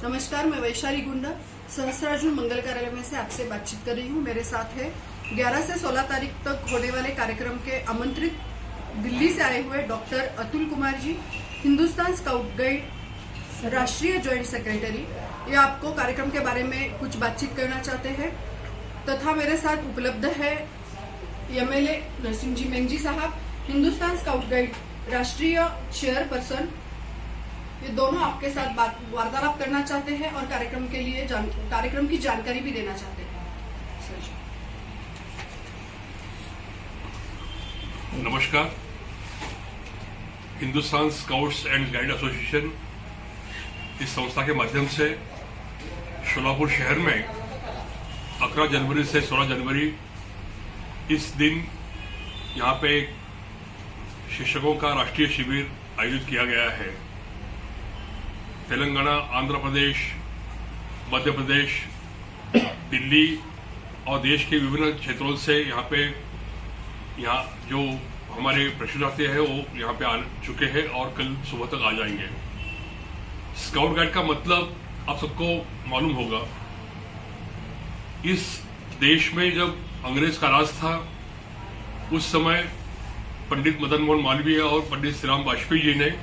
नमस्कार, मैं वैशाली गुंडा सहस्रार्जुन मंगल कार्यालय में से आपसे बातचीत कर रही हूँ। मेरे साथ है 11 से 16 तारीख तक होने वाले कार्यक्रम के आमंत्रित दिल्ली से आए हुए doctor Atul Kumar ji, Hindustan scout guide राष्ट्रीय ज्वाइंट सेक्रेटरी। ये आपको कार्यक्रम के बारे में कुछ बातचीत करना चाहते हैं। तथा मेरे साथ उपलब्ध है MLA नरसिंह जी मेंगजी साहब, हिंदुस्तान स्काउट गाइड राष्ट्रीय चेयरपर्सन। ये दोनों आपके साथ वार्तालाप करना चाहते हैं और कार्यक्रम के लिए कार्यक्रम की जानकारी भी देना चाहते हैं। नमस्कार। Hindustan scouts and guide association इस संस्था के माध्यम से शोलापुर शहर में 11 जनवरी से 16 जनवरी इस दिन यहाँ पे शिक्षकों का राष्ट्रीय शिविर आयोजित किया गया है। तेलंगाना, आंध्र प्रदेश, मध्य प्रदेश, दिल्ली और देश के विभिन्न क्षेत्रों से यहाँ जो हमारे प्रशिक्षणार्थी हैं वो यहाँ पे आ चुके हैं और कल सुबह तक आ जाएंगे। स्काउट गाइड का मतलब आप सबको मालूम होगा। इस देश में जब अंग्रेज का राज था उस समय पंडित मदन मोहन मालवीय और पंडित श्री राम वाजपेयी जी ने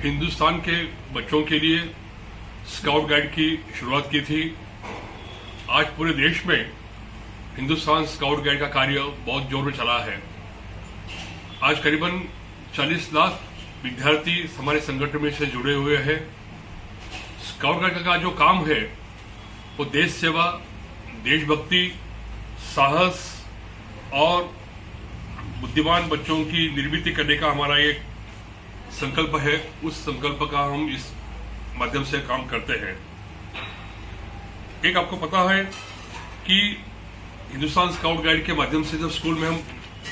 हिंदुस्तान के बच्चों के लिए स्काउट गाइड की शुरुआत की थी। आज पूरे देश में हिंदुस्तान स्काउट गाइड का कार्य बहुत जोर में चला है। आज करीबन 40 लाख विद्यार्थी हमारे संगठन में से जुड़े हुए हैं। स्काउट गाइड का जो काम है वो देश सेवा, देशभक्ति, साहस और बुद्धिमान बच्चों की निर्मित करने का हमारा एक संकल्प है। उस संकल्प का हम इस माध्यम से काम करते हैं। एक आपको पता है कि हिंदुस्तान स्काउट गाइड के माध्यम से जब स्कूल में हम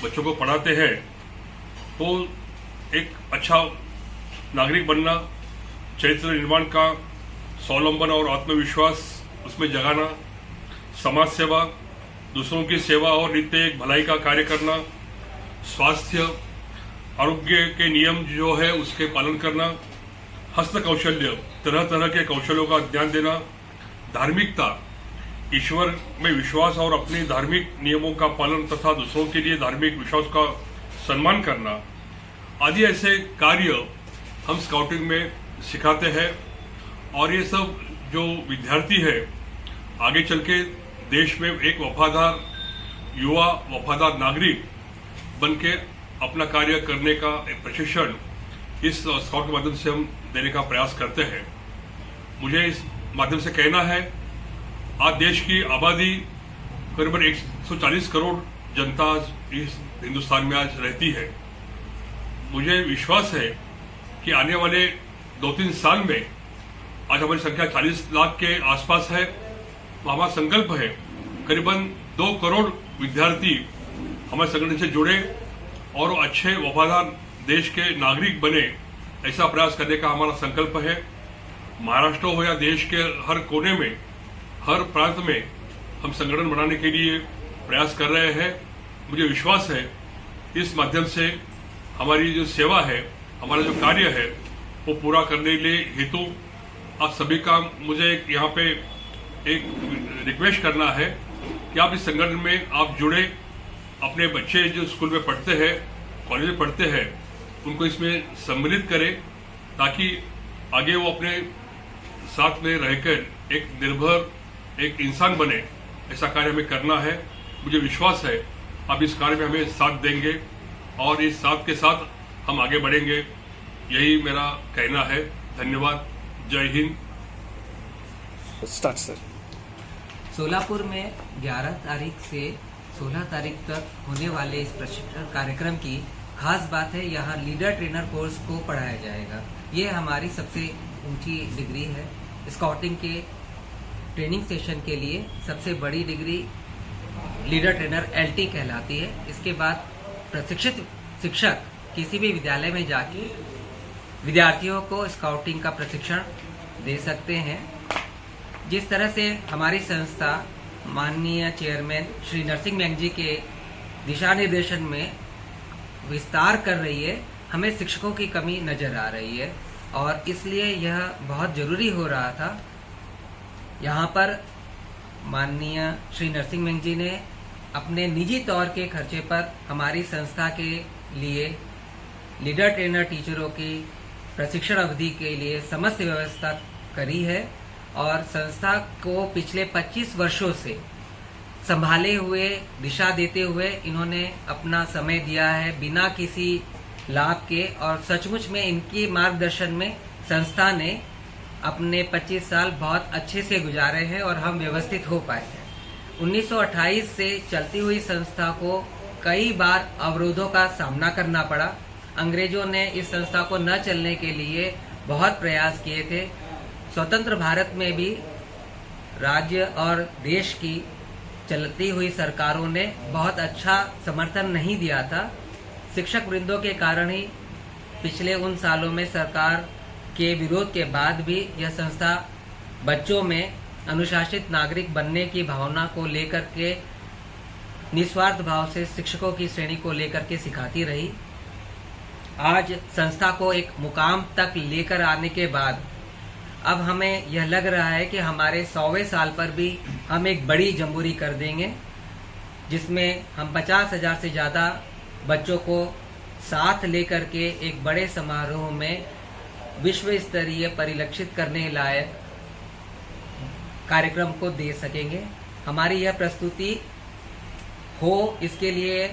बच्चों को पढ़ाते हैं तो एक अच्छा नागरिक बनना, चरित्र निर्माण का, स्वावलंबन और आत्मविश्वास उसमें जगाना, समाज सेवा, दूसरों की सेवा और नित्य एक भलाई का कार्य करना, स्वास्थ्य आरोग्य के नियम जो है उसके पालन करना, हस्त कौशल्य, तरह तरह के कौशलों का ज्ञान देना, धार्मिकता, ईश्वर में विश्वास और अपने धार्मिक नियमों का पालन तथा दूसरों के लिए धार्मिक विश्वास का सम्मान करना आदि ऐसे कार्य हम स्काउटिंग में सिखाते हैं। और ये सब जो विद्यार्थी है आगे चल के देश में एक वफादार युवा, वफादार नागरिक बन के अपना कार्य करने का एक प्रशिक्षण इस स्काउट के माध्यम से हम देने का प्रयास करते हैं। मुझे इस माध्यम से कहना है, आज देश की आबादी करीबन 140 करोड़ जनता इस हिंदुस्तान में आज रहती है। मुझे विश्वास है कि आने वाले 2-3 साल में आज हमारी संख्या 40 लाख के आसपास है। हमारा संकल्प है करीबन 2 करोड़ विद्यार्थी हमारे संगठन से जुड़े और अच्छे वफादार देश के नागरिक बने, ऐसा प्रयास करने का हमारा संकल्प है। महाराष्ट्र हो या देश के हर कोने में, हर प्रांत में हम संगठन बनाने के लिए प्रयास कर रहे हैं। मुझे विश्वास है इस माध्यम से हमारी जो सेवा है, हमारा जो कार्य है वो पूरा करने के लिए हेतु आप सभी का मुझे यहाँ पे एक रिक्वेस्ट करना है कि आप इस संगठन में आप जुड़े, अपने बच्चे जो स्कूल में पढ़ते हैं, कॉलेज में पढ़ते हैं, उनको इसमें सम्मिलित करें ताकि आगे वो अपने साथ में रहकर एक निर्भर एक इंसान बने। ऐसा कार्य हमें करना है। मुझे विश्वास है आप इस कार्य में हमें साथ देंगे और इस साथ के साथ हम आगे बढ़ेंगे। यही मेरा कहना है। धन्यवाद। जय हिंद। Start sir. सोलापुर में 11 तारीख से 16 तारीख तक होने वाले इस प्रशिक्षण कार्यक्रम की खास बात है, यहाँ लीडर ट्रेनर कोर्स को पढ़ाया जाएगा। ये हमारी सबसे ऊंची डिग्री है। स्काउटिंग के ट्रेनिंग सेशन के लिए सबसे बड़ी डिग्री लीडर ट्रेनर LT कहलाती है। इसके बाद प्रशिक्षित शिक्षक किसी भी विद्यालय में जाके विद्यार्थियों को स्काउटिंग का प्रशिक्षण दे सकते हैं। जिस तरह से हमारी संस्था माननीय चेयरमैन श्री नरसिंह मेंगजी के दिशा निर्देशन में विस्तार कर रही है, हमें शिक्षकों की कमी नजर आ रही है। और इसलिए यह बहुत जरूरी हो रहा था। यहाँ पर माननीय श्री नरसिंह मेंग जी ने अपने निजी तौर के खर्चे पर हमारी संस्था के लिए लीडर ट्रेनर टीचरों की प्रशिक्षण अवधि के लिए समस्त व्यवस्था करी है और संस्था को पिछले 25 वर्षों से संभाले हुए, दिशा देते हुए इन्होंने अपना समय दिया है बिना किसी लाभ के, और सचमुच में इनकी मार्गदर्शन में संस्था ने अपने 25 साल बहुत अच्छे से गुजारे हैं और हम व्यवस्थित हो पाए हैं। 1928 से चलती हुई संस्था को कई बार अवरोधों का सामना करना पड़ा। अंग्रेजों ने इस संस्था को न चलने के लिए बहुत प्रयास किए थे। स्वतंत्र भारत में भी राज्य और देश की चलती हुई सरकारों ने बहुत अच्छा समर्थन नहीं दिया था। शिक्षक वृंदों के कारण ही पिछले उन सालों में सरकार के विरोध के बाद भी यह संस्था बच्चों में अनुशासित नागरिक बनने की भावना को लेकर के निस्वार्थ भाव से शिक्षकों की श्रेणी को लेकर के सिखाती रही। आज संस्था को एक मुकाम तक लेकर आने के बाद अब हमें यह लग रहा है कि हमारे 100वें साल पर भी हम एक बड़ी जम्बूरी कर देंगे, जिसमें हम 50,000 से ज़्यादा बच्चों को साथ लेकर के एक बड़े समारोह में विश्व स्तरीय परिलक्षित करने लायक कार्यक्रम को दे सकेंगे। हमारी यह प्रस्तुति हो, इसके लिए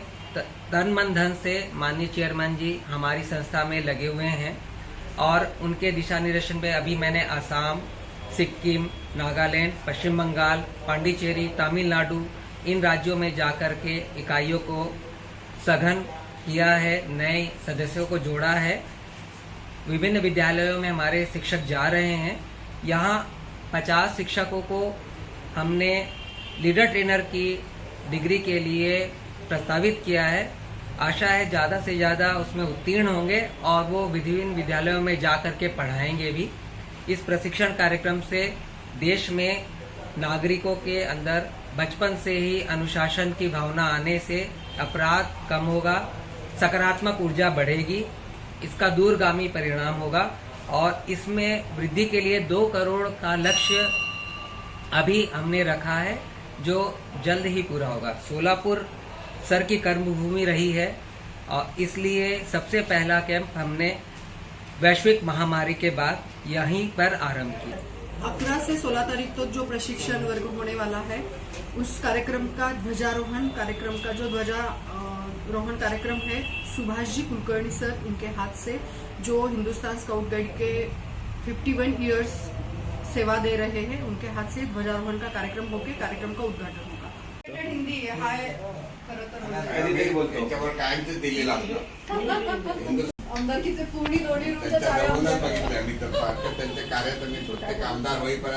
तन मन धन से माननीय चेयरमैन जी हमारी संस्था में लगे हुए हैं और उनके दिशा निर्देशन पे अभी मैंने असम, सिक्किम, नागालैंड, पश्चिम बंगाल, पांडिचेरी, तमिलनाडु इन राज्यों में जाकर के इकाइयों को सघन किया है, नए सदस्यों को जोड़ा है। विभिन्न विद्यालयों में हमारे शिक्षक जा रहे हैं। यहाँ 50 शिक्षकों को हमने लीडर ट्रेनर की डिग्री के लिए प्रस्तावित किया है। आशा है ज़्यादा से ज़्यादा उसमें उत्तीर्ण होंगे और वो विभिन्न विद्यालयों में जाकर के पढ़ाएंगे भी। इस प्रशिक्षण कार्यक्रम से देश में नागरिकों के अंदर बचपन से ही अनुशासन की भावना आने से अपराध कम होगा, सकारात्मक ऊर्जा बढ़ेगी, इसका दूरगामी परिणाम होगा और इसमें वृद्धि के लिए 2 करोड़ का लक्ष्य अभी हमने रखा है जो जल्द ही पूरा होगा। सोलापुर सर की कर्मभूमि रही है और इसलिए सबसे पहला कैंप हमने वैश्विक महामारी के बाद यहीं पर आरंभ किया। 11 से 16 तारीख तक जो प्रशिक्षण वर्ग होने वाला है, उस कार्यक्रम का ध्वजारोहण कार्यक्रम का जो ध्वजारोहण कार्यक्रम है, सुभाष जी कुलकर्णी सर इनके हाथ से, जो हिंदुस्तान स्काउट गाइड के 51 इयर्स सेवा दे रहे हैं, उनके हाथ से ध्वजारोहण का कार्यक्रम होकर कार्यक्रम का उद्घाटन होगा। हिंदी हाय आमदारकीचे पूर्ण दोन्ही रूपच्या बघितले आम्ही तर त्यांचे कार्य त्यांनी प्रत्येक आमदार होईपर्यंत